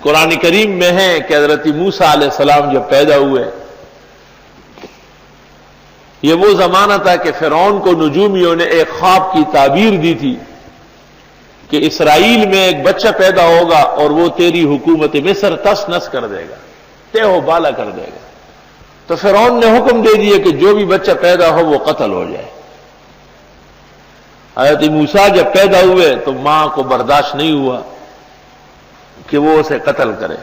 قرآن کریم میں ہے کہ حضرت موسیٰ علیہ السلام جب پیدا ہوئے، یہ وہ زمانہ تھا کہ فرعون کو نجومیوں نے ایک خواب کی تعبیر دی تھی کہ اسرائیل میں ایک بچہ پیدا ہوگا اور وہ تیری حکومت مصر تس نس کر دے گا، تہو بالا کر دے گا۔ تو فرعون نے حکم دے دیا کہ جو بھی بچہ پیدا ہو وہ قتل ہو جائے۔ حضرت موسیٰ جب پیدا ہوئے تو ماں کو برداشت نہیں ہوا کہ وہ اسے قتل کرے۔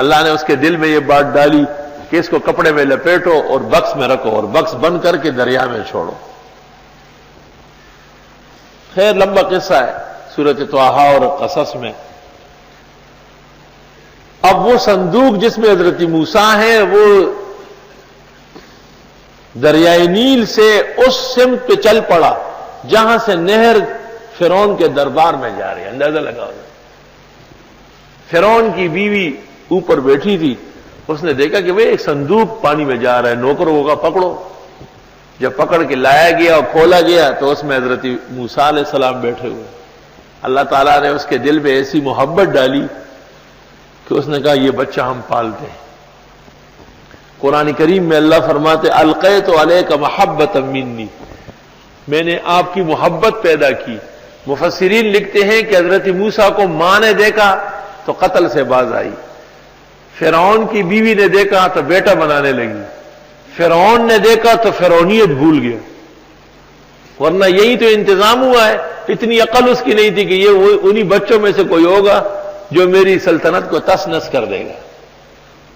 اللہ نے اس کے دل میں یہ بات ڈالی کہ اس کو کپڑے میں لپیٹو اور بکس میں رکھو اور بکس بند کر کے دریا میں چھوڑو۔ خیر لمبا قصہ ہے سورۃ طٰہٰ اور قصص میں۔ اب وہ صندوق جس میں حضرت موسیٰ ہیں وہ دریائے نیل سے اس سمت پہ چل پڑا جہاں سے نہر فرعون کے دربار میں جا رہی ہے۔ اندازہ لگاؤ، فرعون کی بیوی اوپر بیٹھی تھی، اس نے دیکھا کہ وہ ایک صندوق پانی میں جا رہا ہے، نوکروں کا پکڑو۔ جب پکڑ کے لایا گیا اور کھولا گیا تو اس میں حضرت موسیٰ علیہ السلام بیٹھے ہوئے۔ اللہ تعالیٰ نے اس کے دل میں ایسی محبت ڈالی کہ اس نے کہا یہ بچہ ہم پالتے ہیں۔ قرآن کریم میں اللہ فرماتے القیت علیک محبۃ منی، میں نے آپ کی محبت پیدا کی۔ مفسرین لکھتے ہیں کہ حضرت موسیٰ کو ماں نے دیکھا تو قتل سے باز آئی، فرعون کی بیوی نے دیکھا تو بیٹا بنانے لگی، فرعون نے دیکھا تو فرعونیت بھول گیا، ورنہ یہی تو انتظام ہوا ہے۔ اتنی عقل اس کی نہیں تھی کہ یہ انہی بچوں میں سے کوئی ہوگا جو میری سلطنت کو تس نس کر دے گا۔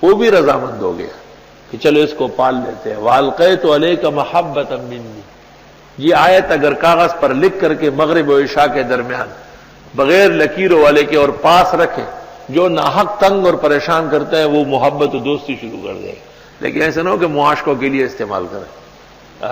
وہ بھی رضامند ہو گیا کہ چلو اس کو پال لیتے ہیں۔ وَأَلْقَيْتُ عَلَيْكَ مَحَبَّةً مِّنِّي، یہ آیت اگر کاغذ پر لکھ کر کے مغرب و عشاء کے درمیان بغیر لکیروں والے کے اور پاس رکھیں، جو ناحق تنگ اور پریشان کرتا ہے وہ محبت و دوستی شروع کر دے گا، لیکن ایسا نہ ہو کہ معاشقوں کے لیے استعمال کریں۔